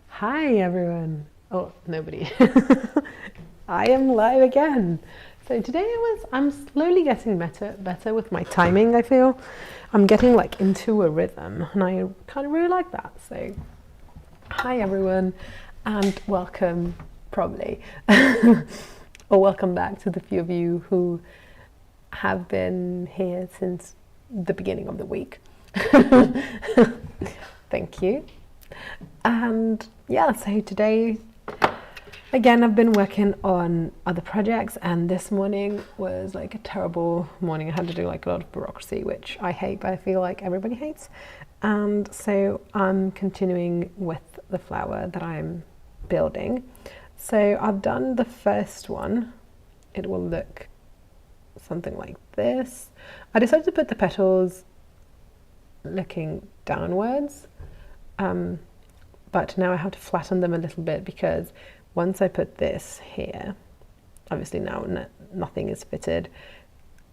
Hi everyone. Oh, nobody. I am live again. So today I'm slowly getting better with my timing, I feel. I'm getting like into a rhythm and I kind of really like that. So hi everyone and welcome probably or welcome back to the few of you who have been here since the beginning of the week. Thank you. And yeah, so today again I've been working on other projects, and this morning was like a terrible morning. I had to do like a lot of bureaucracy, which I hate, but I feel like everybody hates. And so I'm continuing with the flower that I'm building. So I've done the first one. It will look something like this. I decided to put the petals looking downwards, but now I have to flatten them a little bit, because once I put this here, obviously now nothing is fitted.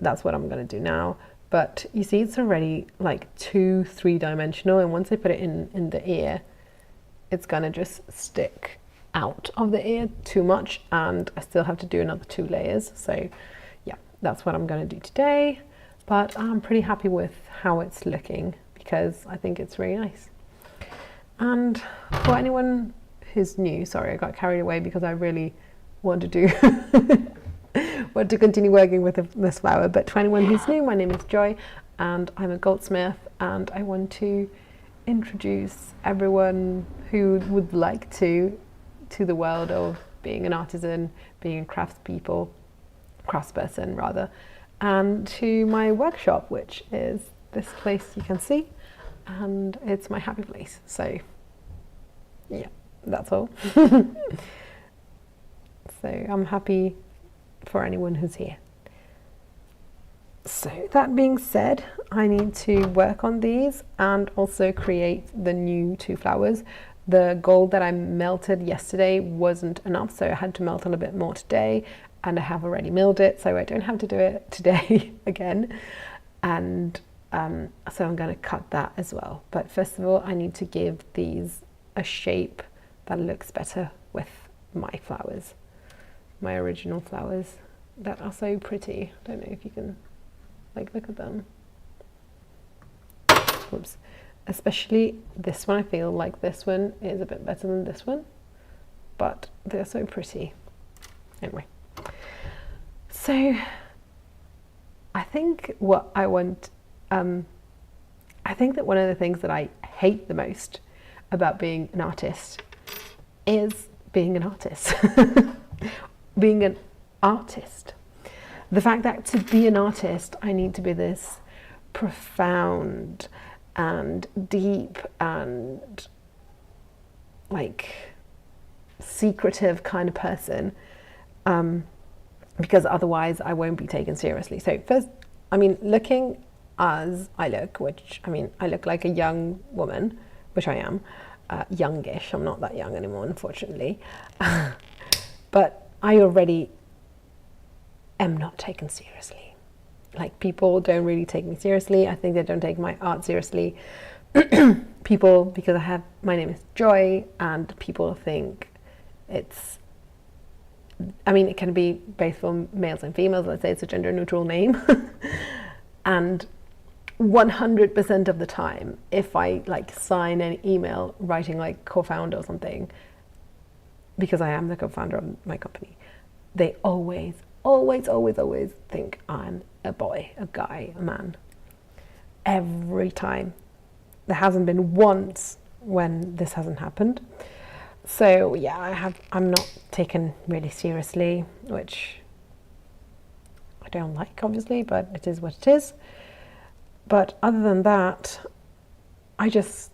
That's what I'm going to do now. But you see it's already like 2-3 dimensional, and once I put it in the ear, it's going to just stick out of the ear too much, and I still have to do another 2 layers. So yeah, that's what I'm going to do today. But I'm pretty happy with how it's looking, because I think it's really nice. And for anyone who's new, sorry, I got carried away because I really want to do want to continue working with this flower. But for anyone who's new, my name is Joy and I'm a goldsmith, and I want to introduce everyone who would like to the world of being an artisan, being a craftsperson rather, and to my workshop, which is this place you can see, and it's my happy place. So yeah, that's all. So I'm happy for anyone who's here. So that being said, I need to work on these and also create the new 2 flowers. The gold that I melted yesterday wasn't enough, so I had to melt a little bit more today, and I have already milled it, so I don't have to do it today again. And so I'm going to cut that as well. But first of all, I need to give these a shape that looks better with my flowers, my original flowers that are so pretty. I don't know if you can like look at them. Whoops. Especially this one. I feel like this one is a bit better than this one, but they're so pretty. Anyway, so I think what I want, I think that one of the things that I hate the most about being an artist is being an artist. Being an artist. The fact that to be an artist, I need to be this profound and deep and like secretive kind of person, because otherwise I won't be taken seriously. So first, I mean, looking as I look, which I mean, I look like a young woman, which I am, youngish. I'm not that young anymore, unfortunately. But I already am not taken seriously. Like, people don't really take me seriously. I think they don't take my art seriously. People, because my name is Joy, and people think it's, I mean, it can be both for males and females. Let's say it's a gender neutral name. And 100% of the time, if I like sign an email writing like co-founder or something, because I am the co-founder of my company, they always think I'm a boy, a guy, a man. Every time. There hasn't been once when this hasn't happened. So yeah, I'm not taken really seriously, which I don't like, obviously, but it is what it is. But other than that, I just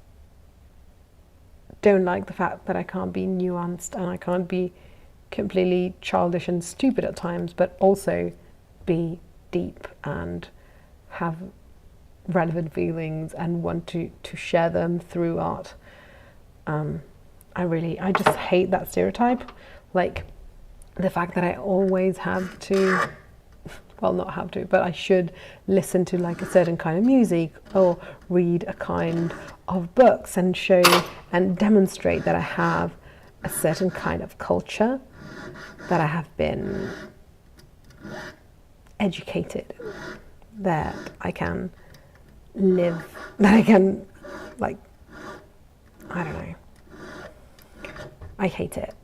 don't like the fact that I can't be nuanced and I can't be completely childish and stupid at times, but also be deep and have relevant feelings and want to share them through art. I just hate that stereotype. Like, the fact that I always have to, well, not have to, but I should listen to like a certain kind of music or read a kind of books and show and demonstrate that I have a certain kind of culture, that I have been educated, that I can live, that I can, like, I don't know. I hate it.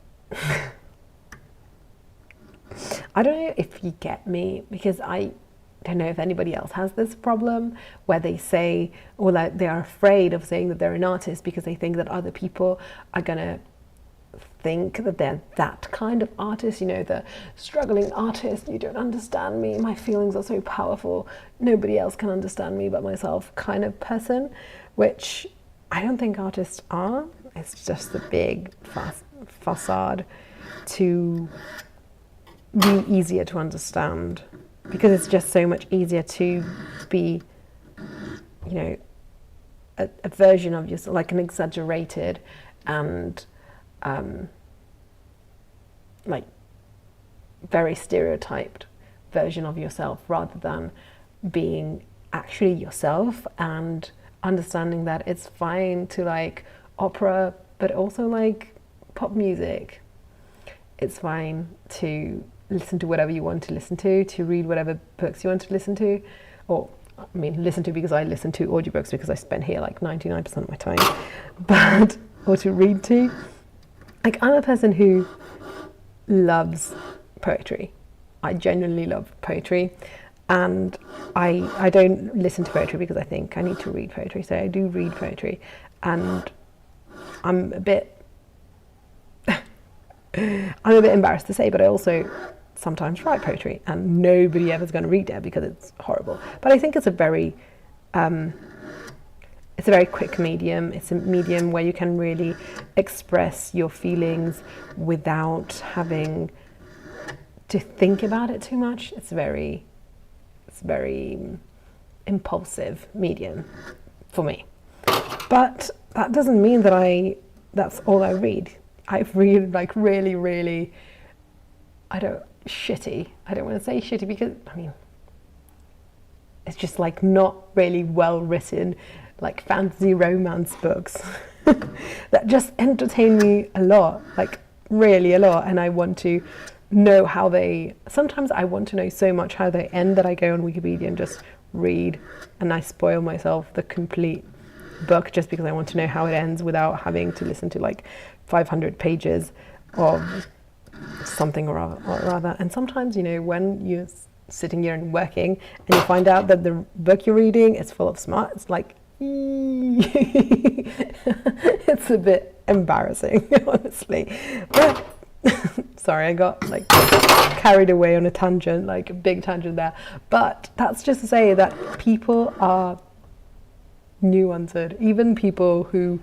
I don't know if you get me, because I don't know if anybody else has this problem where they say, or that they are afraid of saying that they're an artist because they think that other people are gonna think that they're that kind of artist, you know, the struggling artist, you don't understand me, my feelings are so powerful, nobody else can understand me but myself kind of person, which I don't think artists are. It's just a big facade to be easier to understand, because it's just so much easier to be, you know, a version of yourself, like an exaggerated and like very stereotyped version of yourself, rather than being actually yourself and understanding that it's fine to like opera but also like pop music. It's fine to listen to whatever you want to listen to read whatever books you want to listen to, or I mean listen to, because I listen to audiobooks because I spend here like 99% of my time, but or to read to. Like, I'm a person who loves poetry. I genuinely love poetry, and I don't listen to poetry because I think I need to read poetry, so I do read poetry, and I'm a bit embarrassed to say, but I also sometimes write poetry, and nobody ever's going to read it because it's horrible. But I think it's a very quick medium. It's a medium where you can really express your feelings without having to think about it too much. It's very impulsive medium for me. But that doesn't mean that that's all I read. I read like really, I don't want to say shitty because, I mean, it's just like not really well written, like fantasy romance books that just entertain me a lot, like really a lot. And I want to know sometimes I want to know so much how they end that I go on Wikipedia and just read, and I spoil myself the complete book just because I want to know how it ends without having to listen to like 500 pages of something or other. And sometimes, you know, when you're sitting here and working and you find out that the book you're reading is full of smut, it's like it's a bit embarrassing, honestly. But sorry, I got like carried away on a tangent, like a big tangent there. But that's just to say that people are nuanced. Even people who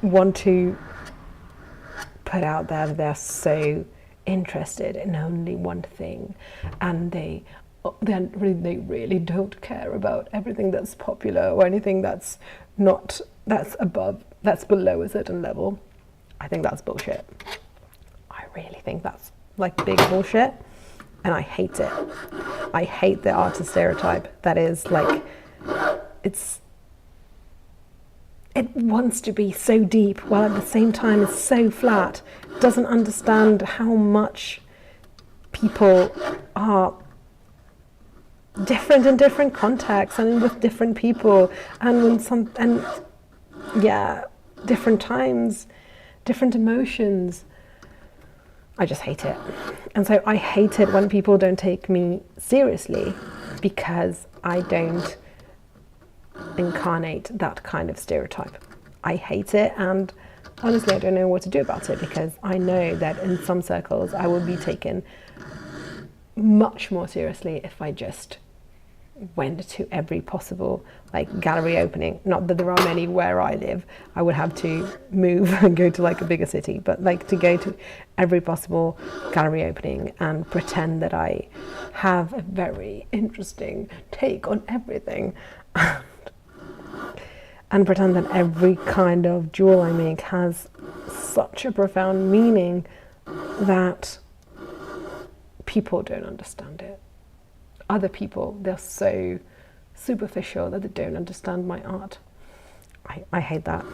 want to put out there that they're so interested in only one thing, and they really don't care about everything that's popular or anything that's below a certain level. I think that's bullshit. I really think that's like big bullshit, and I hate it. I hate the artist stereotype that is like, it wants to be so deep while at the same time it's so flat. It doesn't understand how much people are different in different contexts and with different people, and different times, different emotions. I just hate it. And so I hate it when people don't take me seriously because I don't incarnate that kind of stereotype. I hate it, and honestly I don't know what to do about it, because I know that in some circles I will be taken much more seriously if I just went to every possible like gallery opening. Not that there are many where I live. I would have to move and go to like a bigger city, but like to go to every possible gallery opening and pretend that I have a very interesting take on everything and pretend that every kind of jewel I make has such a profound meaning that people don't understand it. Other people, they're so superficial that they don't understand my art. I hate that.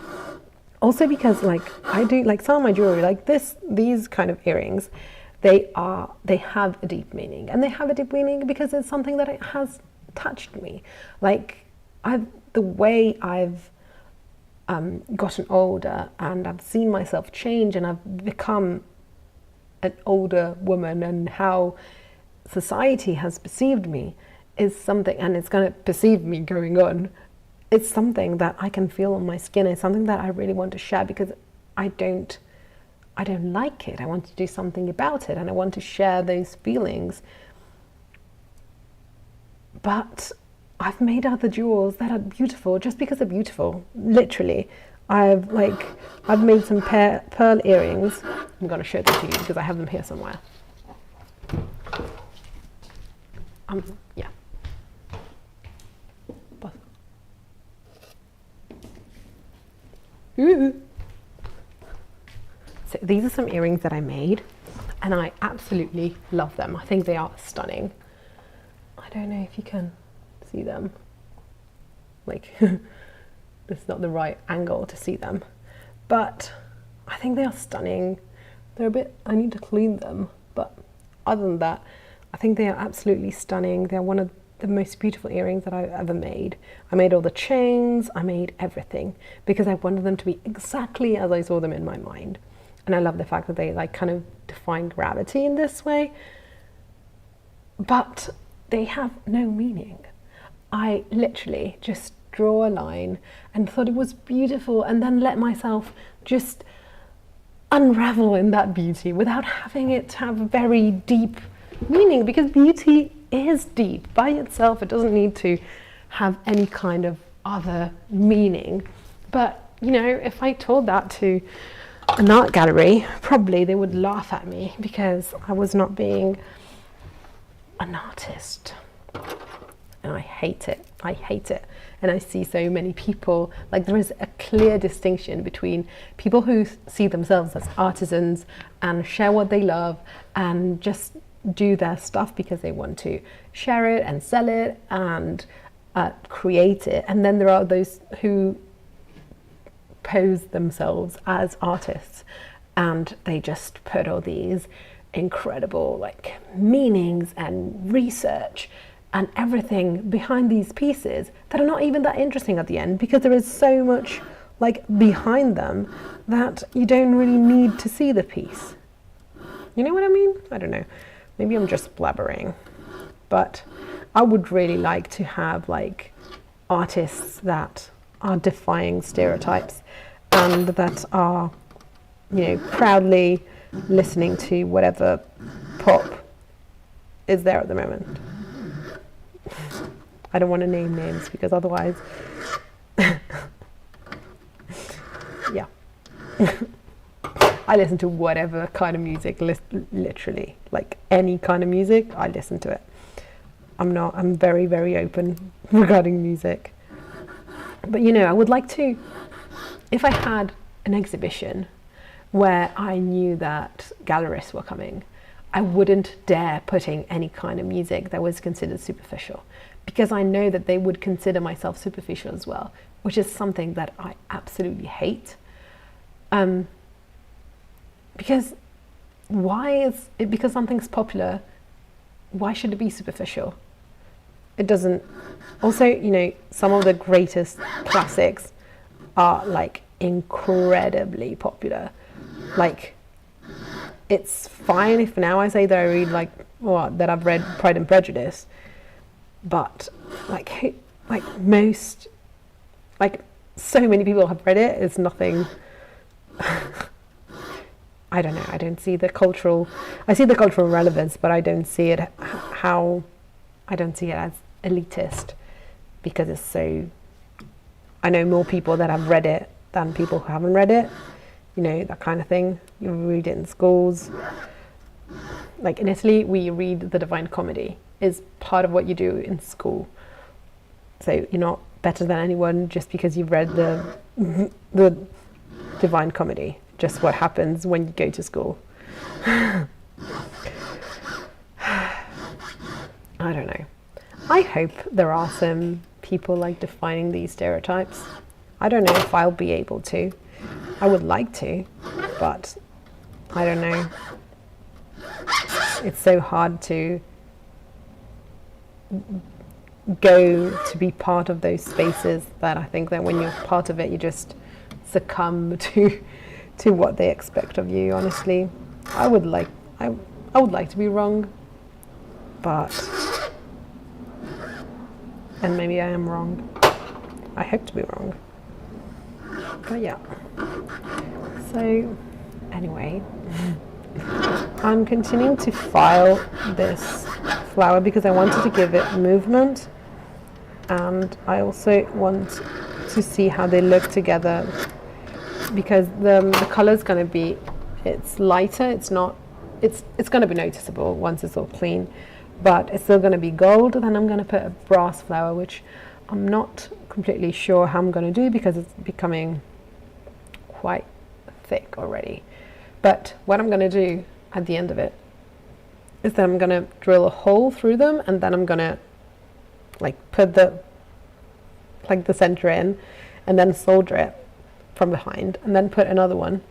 Also because like I do like some of my jewelry, like these kind of earrings, they have a deep meaning, and they have a deep meaning because it's something that it has touched me. Like the way I've gotten older, and I've seen myself change, and I've become an older woman, and how society has perceived me is something, and it's going to perceive me going on. It's something that I can feel on my skin. It's something that I really want to share because I don't like it. I want to do something about it, and I want to share those feelings. But I've made other jewels that are beautiful just because they're beautiful. Literally, I've made some pearl earrings. I'm going to show them to you because I have them here somewhere. Yeah. Ooh. So these are some earrings that I made, and I absolutely love them. I think they are stunning. I don't know if you can see them. Like, it's not the right angle to see them, but I think they are stunning. They're a bit, I need to clean them, but other than that, I think they are absolutely stunning. They're one of the most beautiful earrings that I've ever made. I made all the chains, I made everything because I wanted them to be exactly as I saw them in my mind. And I love the fact that they like kind of define gravity in this way, but they have no meaning. I literally just draw a line and thought it was beautiful, and then let myself just unravel in that beauty without having it have a very deep meaning, because beauty is deep by itself. It doesn't need to have any kind of other meaning. But you know, if I told that to an art gallery, probably they would laugh at me because I was not being an artist. And I hate it. I hate it. And I see so many people, like there is a clear distinction between people who see themselves as artisans and share what they love and just do their stuff because they want to share it and sell it and create it. And then there are those who pose themselves as artists, and they just put all these incredible like meanings and research and everything behind these pieces that are not even that interesting at the end, because there is so much like behind them that you don't really need to see the piece. You know what I mean? I don't know. Maybe I'm just blabbering, but I would really like to have like artists that are defying stereotypes and that are, you know, proudly listening to whatever pop is there at the moment. I don't want to name names because otherwise, yeah. I listen to whatever kind of music, literally, like any kind of music, I listen to it. I'm very, very open regarding music. But you know, I would like to, if I had an exhibition where I knew that gallerists were coming, I wouldn't dare putting any kind of music that was considered superficial, because I know that they would consider myself superficial as well, which is something that I absolutely hate. Because because something's popular, why should it be superficial? It doesn't. Also, you know, some of the greatest classics are like incredibly popular. Like, it's fine if now I say that I read that I've read Pride and Prejudice, but like so many people have read it. It's nothing. I don't know. I don't see the cultural. I see the cultural relevance, but I don't see it I don't see it as elitist, because it's so. I know more people that have read it than people who haven't read it. You know, that kind of thing. You read it in schools. Like in Italy, we read the Divine Comedy. Is part of what you do in school. So you're not better than anyone just because you've read the Divine Comedy. Just what happens when you go to school. I don't know. I hope there are some people like defining these stereotypes. I don't know if I'll be able to. I would like to, but I don't know. It's so hard to go to be part of those spaces that I think that when you're part of it, you just succumb to what they expect of you. Honestly, I would like to be wrong, and maybe I am wrong. I hope to be wrong, but yeah. So anyway, I'm continuing to file this flower because I wanted to give it movement, and I also want to see how they look together, because the color is going to be, it's lighter, it's going to be noticeable once it's all clean, but it's still going to be gold. Then I'm going to put a brass flower, which I'm not completely sure how I'm going to do because it's becoming quite thick already. But what I'm going to do at the end of it is that I'm going to drill a hole through them, and then I'm going to put the center in, and then solder it from behind, and then put another one,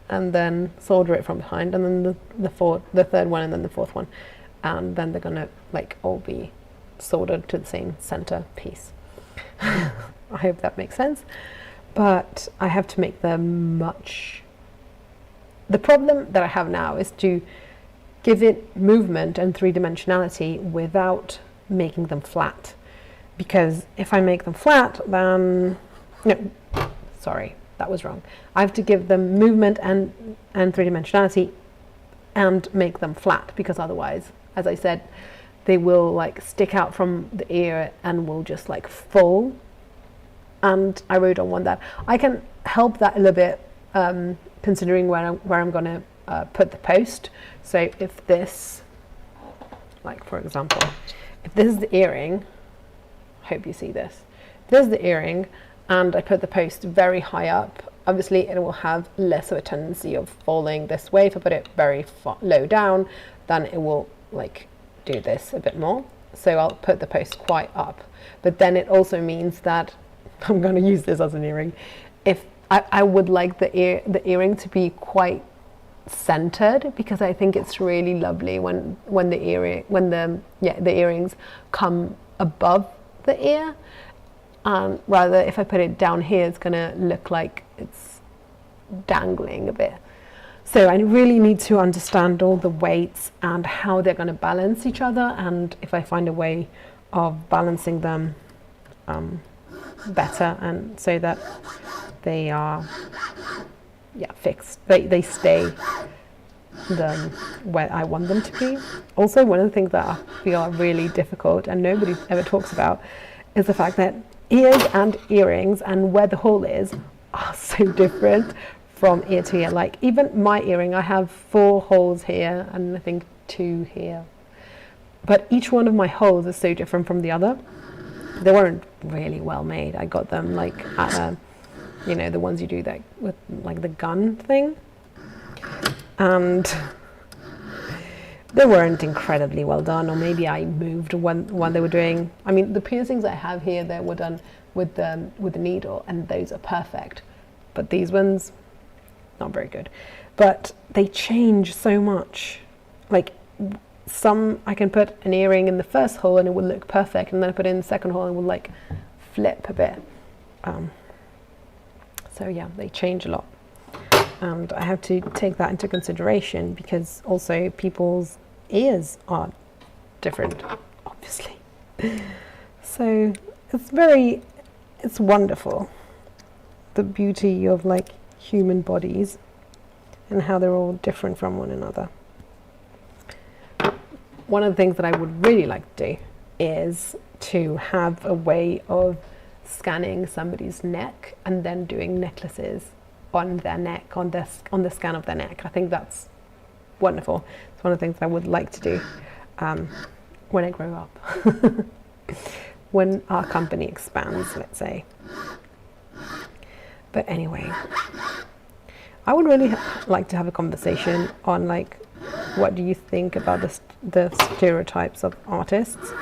and then solder it from behind, and then the third one, and then the fourth one, and then they're going to all be soldered to the same center piece. I hope that makes sense. But I have to make them much. The problem that I have now is to give it movement and three-dimensionality without making them flat. Because if I make them flat, then no, sorry, that was wrong. I have to give them movement and three-dimensionality and make them flat, because otherwise, as I said, they will stick out from the ear and will just fall. And I really don't want that. I can help that a little bit, considering where I'm going to put the post. So if this, for example, if this is the earring, I hope you see this. If this is the earring, and I put the post very high up, obviously it will have less of a tendency of falling this way. If I put it very low down, then it will do this a bit more. So I'll put the post quite up. But then it also means that I'm going to use this as an earring. If I would like the earring to be quite centered, because I think it's really lovely when the earrings come above the ear, and rather if I put it down here, it's going to look like it's dangling a bit. So I really need to understand all the weights and how they're going to balance each other, and if I find a way of balancing them better, and so that they are fixed, they stay where I want them to be. Also, one of the things that I feel are really difficult and nobody ever talks about is the fact that ears and earrings and where the hole is are so different from ear to ear. Even my earring, I have 4 holes here and I think 2 here, but each one of my holes is so different from the other. They weren't really well made. I got them at the ones you do that with the gun thing, and they weren't incredibly well done, or maybe I moved when they were doing. I mean, the piercings I have here, they were done with the needle, and those are perfect, but these ones, not very good. But they change so much. Some I can put an earring in the first hole and it will look perfect, and then I put it in the second hole and it will flip a bit. So yeah, they change a lot, and I have to take that into consideration, because also people's ears are different, obviously. So it's wonderful, the beauty of human bodies and how they're all different from one another. One of the things that I would really like to do is to have a way of scanning somebody's neck and then doing necklaces on their neck, on the scan of their neck. I think that's wonderful. It's one of the things I would like to do when I grow up, when our company expands, let's say. But anyway, I would really like to have a conversation on what do you think about the stereotypes of artists.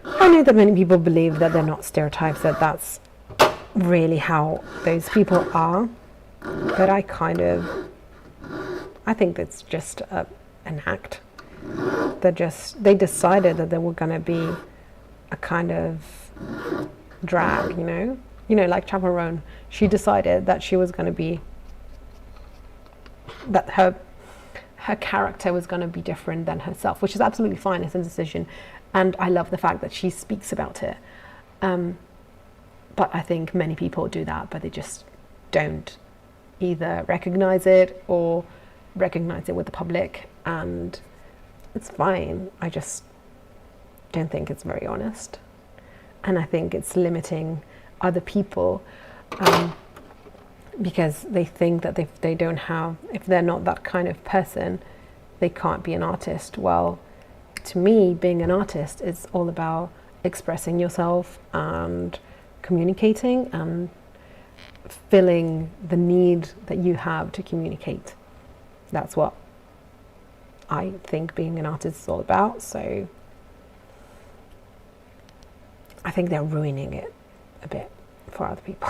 I know that many people believe that they're not stereotypes, that that's really how those people are, but I think it's just an act. They decided that they were going to be a kind of drag, like chaperone. She decided that she was going to be, that her character was going to be different than herself, which is absolutely fine. It's a decision, and I love the fact that she speaks about it. But I think many people do that, but they just don't either recognize it or recognize it with the public, and it's fine. I just don't think it's very honest, and I think it's limiting other people because they think that if they're not that kind of person, they can't be an artist. Well, to me, being an artist is all about expressing yourself and communicating and filling the need that you have to communicate. That's what I think being an artist is all about. So I think they're ruining it a bit for other people.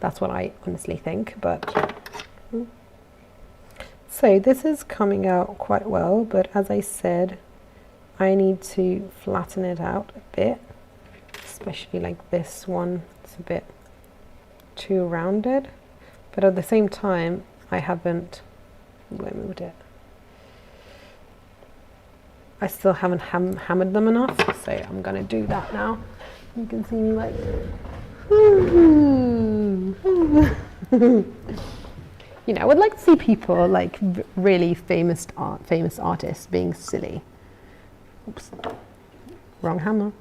That's what I honestly think. But so this is coming out quite well, but as I said, I need to flatten it out a bit, especially like this one. It's a bit too rounded, but at the same time I haven't moved it. I still haven't hammered them enough, so I'm gonna do that now. You can see me like I would like to see people like really famous artists being silly. Oops, wrong hammer.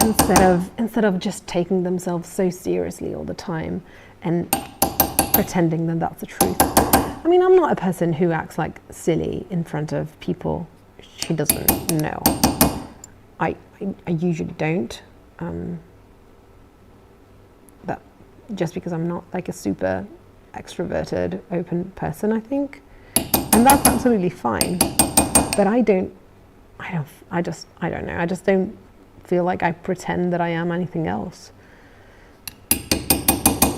Instead of just taking themselves so seriously all the time and pretending that that's the truth. I mean, I'm not a person who acts like silly in front of people she doesn't know. I usually don't. That just because I'm not like a super extroverted, open person, I think, and that's absolutely fine. But I don't know. I just don't feel like I pretend that I am anything else.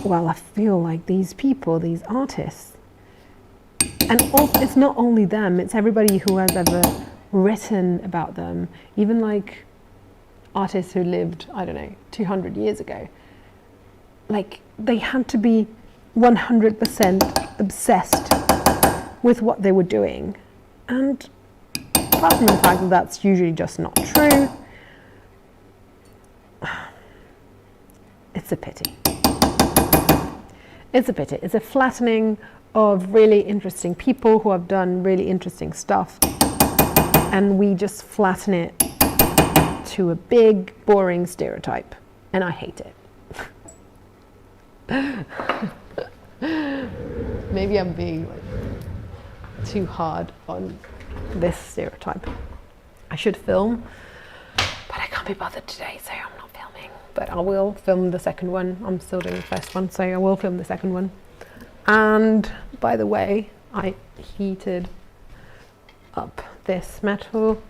Well, I feel like these people, these artists, and also it's not only them, it's everybody who has ever written about them, even like artists who lived, 200 years ago. Like, they had to be 100% obsessed with what they were doing. And apart from the fact that that's usually just not true, it's a pity. It's a pity. It's a flattening of really interesting people who have done really interesting stuff, and we just flatten it to a big, boring stereotype, and I hate it. Maybe I'm being too hard on this stereotype. I should film, but I can't be bothered today, so I'm not filming. But I will film the second one. I'm still doing the first one, so I will film the second one. And by the way, I heated up this metal,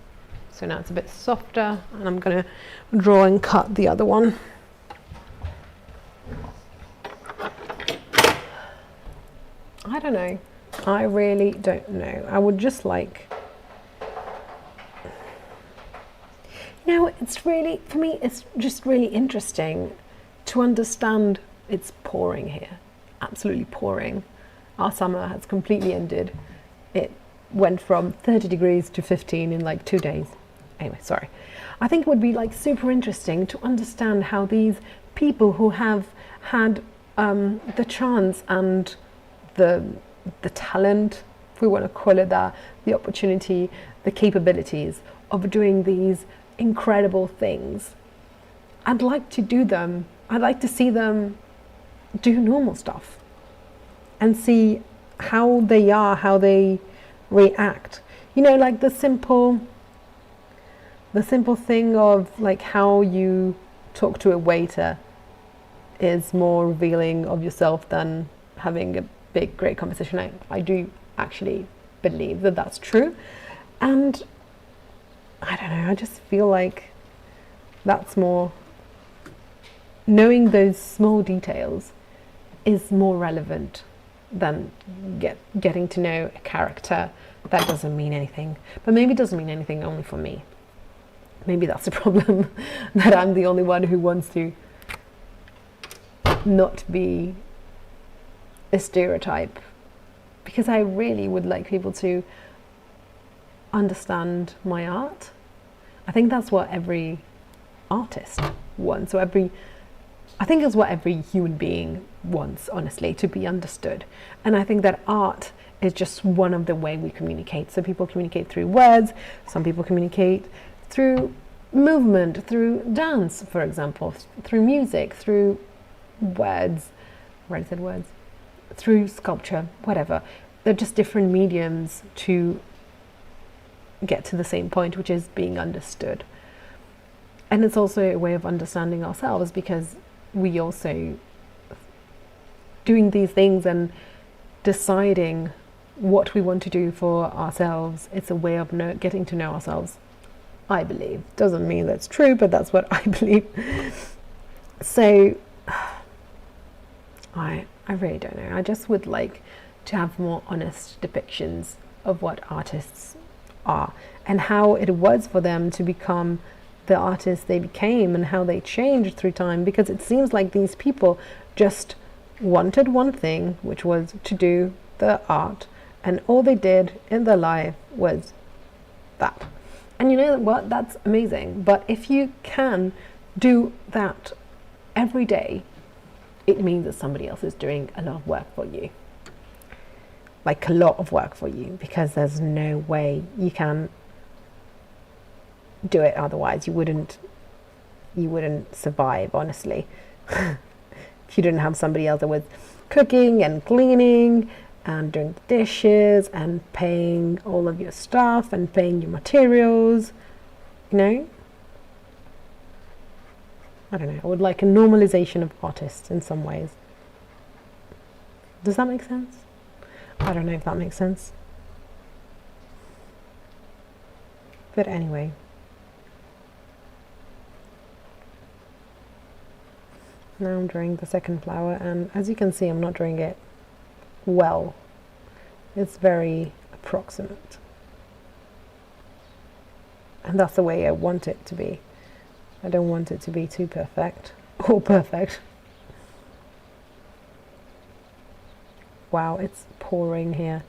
so now it's a bit softer, and I'm going to draw and cut the other one. I don't know. I really don't know. I would just like... it's really, for me, it's just really interesting to understand. It's pouring here. Absolutely pouring. Our summer has completely ended. It went from 30 degrees to 15 in like 2 days. Anyway, sorry. I think it would be like super interesting to understand how these people who have had the chance and the talent, if we want to call it that, the opportunity, the capabilities of doing these incredible things. I'd like to do them. I'd like to see them do normal stuff and see how they are, how they react. Like the simple thing of like how you talk to a waiter is more revealing of yourself than having a big, great conversation. I do actually believe that that's true. And I don't know, I just feel like that's more knowing those small details is more relevant than getting to know a character that doesn't mean anything. But maybe it doesn't mean anything only for me. Maybe that's the problem, that I'm the only one who wants to not be a stereotype, because I really would like people to understand my art. I think that's what every artist wants. So I think it's what every human being wants, honestly, to be understood. And I think that art is just one of the way we communicate. So people communicate through words, some people communicate through movement, through dance, for example, through music, through words, through sculpture, whatever. They're just different mediums to get to the same point, which is being understood. And it's also a way of understanding ourselves, because we also, doing these things and deciding what we want to do for ourselves, it's a way of getting to know ourselves, I believe. Doesn't mean that's true, but that's what I believe. So I really don't know. I just would like to have more honest depictions of what artists are and how it was for them to become the artists they became, and how they changed through time, because it seems like these people just wanted one thing, which was to do the art, and all they did in their life was that. And you know what? That's amazing. But if you can do that every day, it means that somebody else is doing a lot of work for you. Like a lot of work for you, because there's no way you can do it otherwise. You wouldn't survive, honestly. If you didn't have somebody else that was cooking and cleaning and doing the dishes and paying all of your stuff and paying your materials, you know? I don't know. I would like a normalization of artists in some ways. Does that make sense? I don't know if that makes sense. But anyway. Now I'm drawing the second flower, and as you can see, I'm not drawing it well. It's very approximate. And that's the way I want it to be. I don't want it to be too perfect or perfect. Wow, it's pouring here.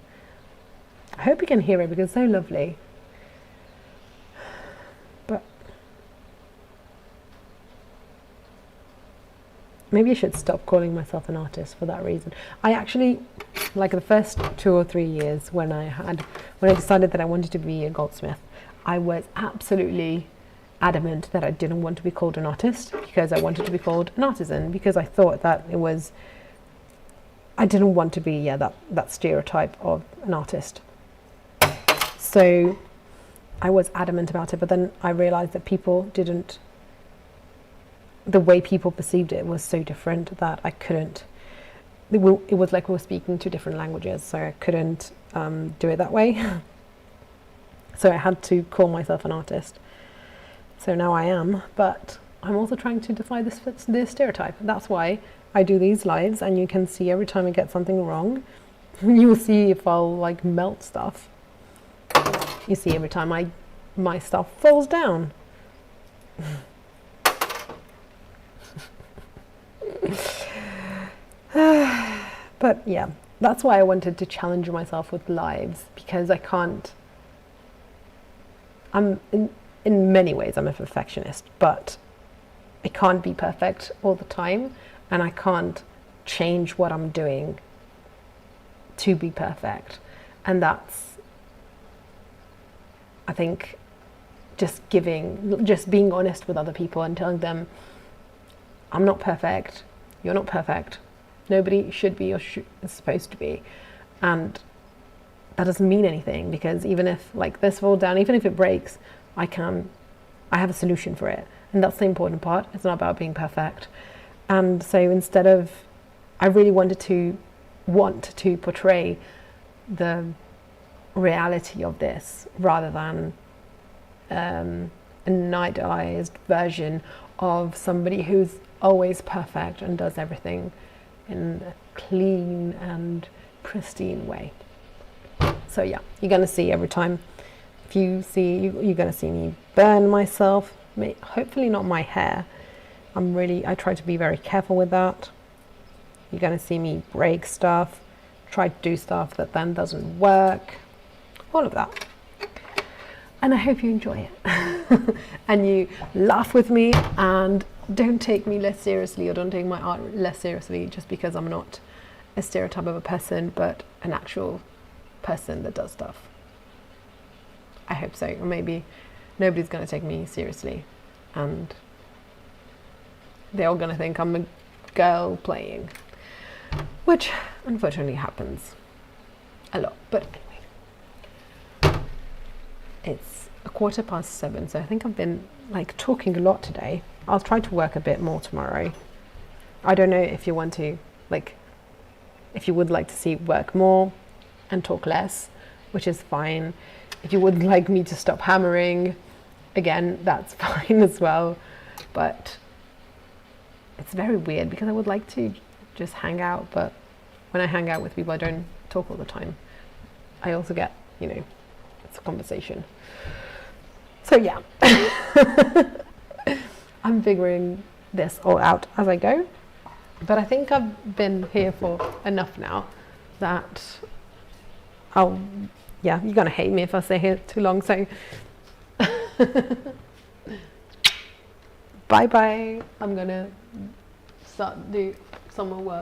I hope you can hear it because it's so lovely. But maybe I should stop calling myself an artist for that reason. I actually, like the first 2 or 3 years when I decided that I wanted to be a goldsmith, I was absolutely adamant that I didn't want to be called an artist, because I wanted to be called an artisan, because I thought that it was, I didn't want to be that stereotype of an artist. So I was adamant about it, but then I realized that the way people perceived it was so different that I couldn't, it was like we were speaking two different languages, so I couldn't do it that way. So I had to call myself an artist. So now I am, but I'm also trying to defy this stereotype. That's why I do these lives, and you can see every time I get something wrong, you will see if I'll like melt stuff. You see every time my stuff falls down. But yeah, that's why I wanted to challenge myself with lives, because I can't, in many ways I'm a perfectionist, but I can't be perfect all the time, and I can't change what I'm doing to be perfect. And that's, I think, just being honest with other people and telling them, I'm not perfect, you're not perfect, nobody should be or is supposed to be. And that doesn't mean anything, because even if like this falls down, even if it breaks, I have a solution for it. And that's the important part. It's not about being perfect. And so instead of, I really want to portray the reality of this rather than an idealized version of somebody who's always perfect and does everything in a clean and pristine way. So yeah, you're going to see every time. If you see, you're going to see me burn myself. Hopefully not my hair. I try to be very careful with that. You're going to see me break stuff, try to do stuff that then doesn't work, all of that. And I hope you enjoy it. And you laugh with me and don't take me less seriously, or don't take my art less seriously just because I'm not a stereotype of a person, but an actual person that does stuff. I hope so. Or maybe nobody's going to take me seriously and they're all going to think I'm a girl playing, which unfortunately happens a lot. But anyway, it's 7:15, so I think I've been like talking a lot today. I'll try to work a bit more tomorrow. I don't know if you want to, like, if you would like to see work more and talk less, which is fine. If you would like me to stop hammering, again, that's fine as well. But it's very weird because I would like to just hang out, but when I hang out with people, I don't talk all the time. I also get, it's a conversation. So yeah, I'm figuring this all out as I go. But I think I've been here for enough now that you're gonna hate me if I stay here too long, so bye bye. I'm gonna do some more work.